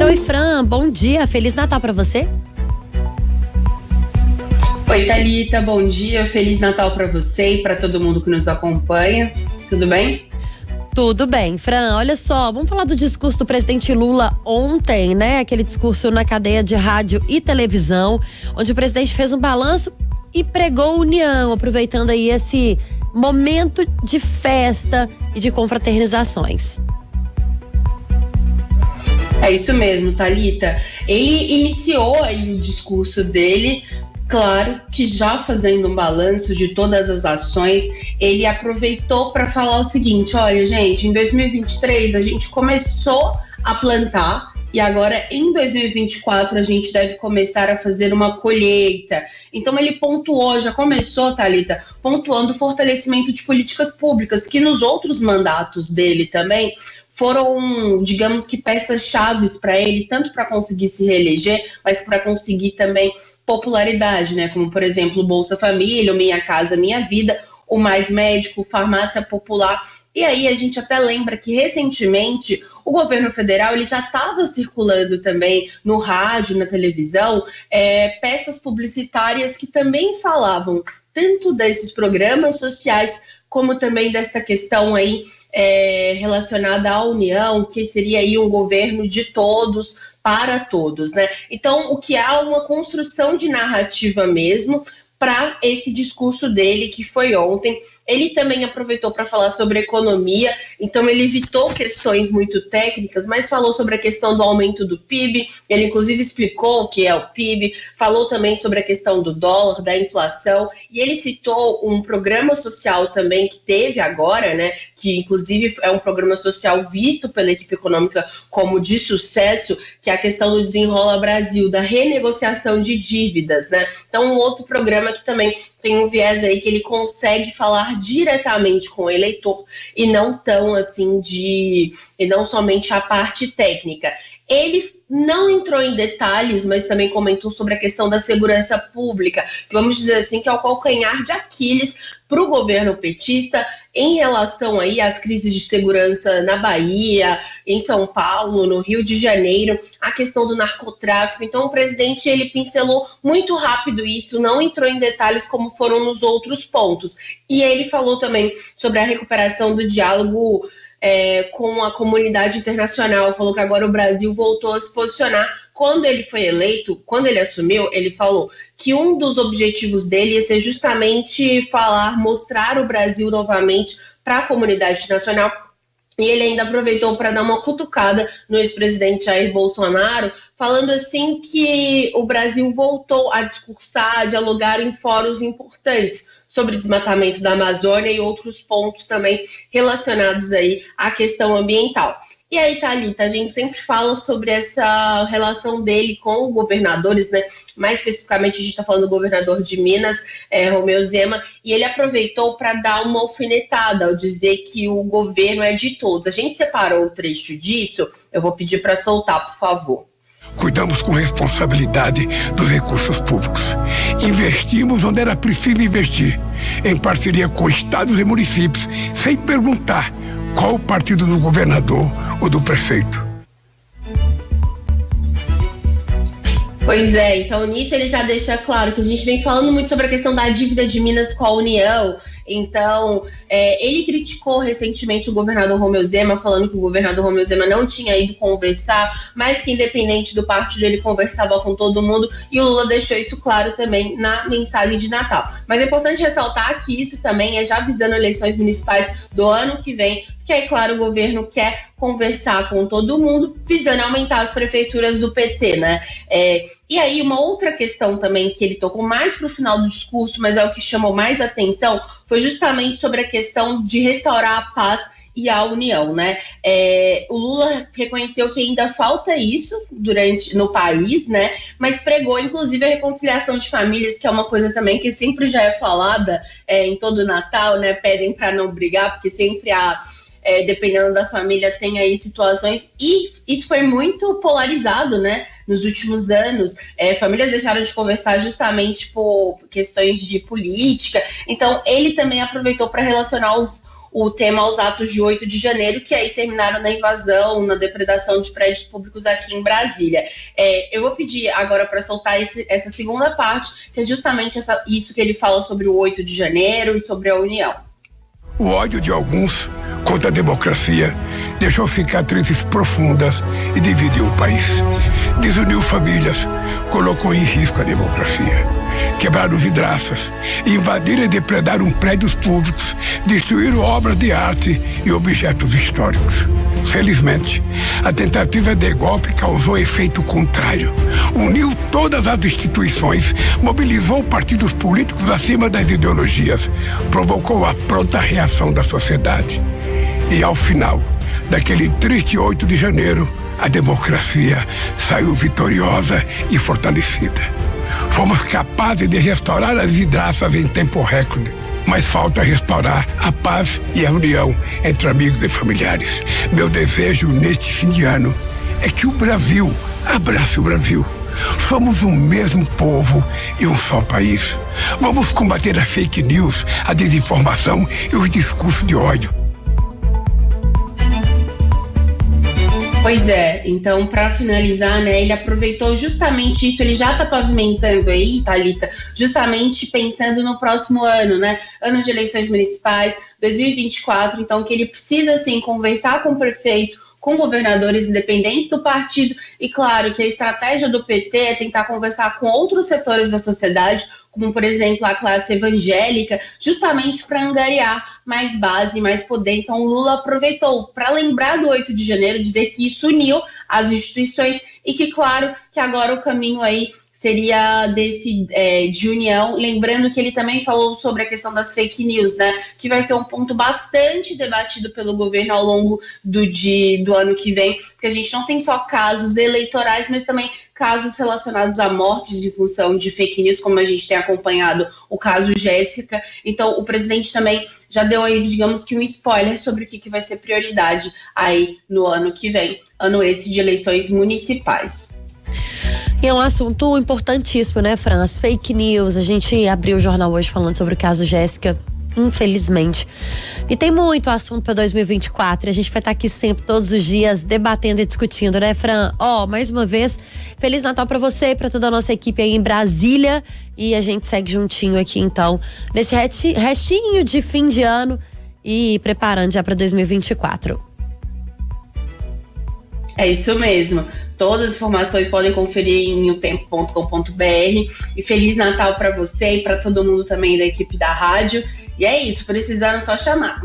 Oi, Fran, bom dia, Feliz Natal pra você. Oi, Thalita, bom dia, Feliz Natal pra você e pra todo mundo que nos acompanha, tudo bem? Tudo bem, Fran, olha só, vamos falar do discurso do presidente Lula ontem, né? Aquele discurso na cadeia de rádio e televisão, onde o presidente fez um balanço e pregou união, aproveitando aí esse momento de festa e de confraternizações. É isso mesmo, Thalita. Ele iniciou aí o discurso dele, claro que já fazendo um balanço de todas as ações, ele aproveitou para falar o seguinte: olha, gente, em 2023 a gente começou a plantar e agora em 2024 a gente deve começar a fazer uma colheita. Então ele pontuou, já começou, Thalita, pontuando o fortalecimento de políticas públicas, que nos outros mandatos dele também foram, digamos que, peças-chave para ele, tanto para conseguir se reeleger, mas para conseguir também popularidade, né? Como, por exemplo, o Bolsa Família, o Minha Casa Minha Vida, o Mais Médico, Farmácia Popular. E aí a gente até lembra que recentemente o governo federal ele já estava circulando também no rádio, na televisão, peças publicitárias que também falavam tanto desses programas sociais como também dessa questão aí relacionada à União, que seria aí um governo de todos, para todos, né? Então, o que há uma construção de narrativa mesmo para esse discurso dele, que foi ontem. Ele também aproveitou para falar sobre economia, então ele evitou questões muito técnicas, mas falou sobre a questão do aumento do PIB, ele inclusive explicou o que é o PIB, falou também sobre a questão do dólar, da inflação, e ele citou um programa social também que teve agora, né, que inclusive é um programa social visto pela equipe econômica como de sucesso, que é a questão do Desenrola Brasil, da renegociação de dívidas, né? Então, um outro programa que também tem um viés aí que ele consegue falar diretamente com o eleitor e não tão assim e não somente a parte técnica. Ele não entrou em detalhes, mas também comentou sobre a questão da segurança pública, que vamos dizer assim que é o calcanhar de Aquiles para o governo petista em relação aí às crises de segurança na Bahia, em São Paulo, no Rio de Janeiro, a questão do narcotráfico. Então o presidente ele pincelou muito rápido isso, não entrou em detalhes como foram nos outros pontos. E ele falou também sobre a recuperação do diálogo com a comunidade internacional, falou que agora o Brasil voltou a se posicionar. Quando ele foi eleito, quando ele assumiu, ele falou que um dos objetivos dele ia ser justamente mostrar o Brasil novamente para a comunidade internacional. E ele ainda aproveitou para dar uma cutucada no ex-presidente Jair Bolsonaro, falando assim que o Brasil voltou a discursar, a dialogar em fóruns importantes sobre desmatamento da Amazônia e outros pontos também relacionados aí à questão ambiental. E aí, Thalita, a gente sempre fala sobre essa relação dele com governadores, né? Mais especificamente, a gente está falando do governador de Minas, Romeu Zema, e ele aproveitou para dar uma alfinetada ao dizer que o governo é de todos. A gente separou o trecho disso, eu vou pedir para soltar, por favor. Cuidamos com responsabilidade dos recursos públicos. Investimos onde era preciso investir, em parceria com estados e municípios, sem perguntar qual o partido do governador ou do prefeito. Pois é, então nisso ele já deixa claro que a gente vem falando muito sobre a questão da dívida de Minas com a União. Então, ele criticou recentemente o governador Romeu Zema, falando que o governador Romeu Zema não tinha ido conversar, mas que independente do partido ele conversava com todo mundo, e o Lula deixou isso claro também na mensagem de Natal. Mas é importante ressaltar que isso também é já visando eleições municipais do ano que vem, que aí, claro, o governo quer conversar com todo mundo, visando aumentar as prefeituras do PT, né? E aí, uma outra questão também que ele tocou mais para o final do discurso, mas é o que chamou mais atenção, foi justamente sobre a questão de restaurar a paz e a união, né? O Lula reconheceu que ainda falta isso no país, né? Mas pregou, inclusive, a reconciliação de famílias, que é uma coisa também que sempre já é falada em todo o Natal, né? Pedem para não brigar, porque sempre há... dependendo da família, tem aí situações, e isso foi muito polarizado, né, nos últimos anos. Famílias deixaram de conversar justamente por questões de política. Então ele também aproveitou para relacionar o tema aos atos de 8 de janeiro, que aí terminaram na invasão, na depredação de prédios públicos aqui em Brasília. Eu vou pedir agora para soltar essa segunda parte, que é justamente isso que ele fala sobre o 8 de janeiro e sobre a União. O ódio de alguns contra a democracia deixou cicatrizes profundas e dividiu o país. Desuniu famílias, colocou em risco a democracia. Quebraram vidraças, invadiram e depredaram prédios públicos, destruíram obras de arte e objetos históricos. Felizmente, a tentativa de golpe causou efeito contrário. Uniu todas as instituições, mobilizou partidos políticos acima das ideologias, provocou a pronta reação da sociedade. E ao final daquele triste 8 de janeiro, a democracia saiu vitoriosa e fortalecida. Fomos capazes de restaurar as vidraças em tempo recorde, mas falta restaurar a paz e a união entre amigos e familiares. Meu desejo neste fim de ano é que o Brasil abrace o Brasil. Somos o mesmo povo e um só país. Vamos combater a fake news, a desinformação e os discursos de ódio. Pois é, então para finalizar, né, ele aproveitou justamente isso, ele já está pavimentando aí, Thalita, justamente pensando no próximo ano, né, ano de eleições municipais, 2024, então que ele precisa, sim, conversar com prefeitos, com governadores independentes do partido e, claro, que a estratégia do PT é tentar conversar com outros setores da sociedade, como, por exemplo, a classe evangélica, justamente para angariar mais base, mais poder. Então, o Lula aproveitou para lembrar do 8 de janeiro, dizer que isso uniu as instituições e que, claro, que agora o caminho aí seria de união, lembrando que ele também falou sobre a questão das fake news, né, que vai ser um ponto bastante debatido pelo governo ao longo do ano que vem, porque a gente não tem só casos eleitorais, mas também casos relacionados a mortes de função de fake news, como a gente tem acompanhado o caso Jéssica. Então, o presidente também já deu aí, digamos que um spoiler sobre o que vai ser prioridade aí no ano que vem, ano esse de eleições municipais. E é um assunto importantíssimo, né, Fran? As fake news. A gente abriu o jornal hoje falando sobre o caso Jéssica, infelizmente. E tem muito assunto para 2024. A gente vai estar aqui sempre, todos os dias, debatendo e discutindo, né, Fran? Mais uma vez, Feliz Natal para você e para toda a nossa equipe aí em Brasília. E a gente segue juntinho aqui, então, nesse restinho de fim de ano e preparando já para 2024. É isso mesmo. Todas as informações podem conferir em otempo.com.br. E Feliz Natal para você e para todo mundo também da equipe da rádio. E é isso, precisando só chamar.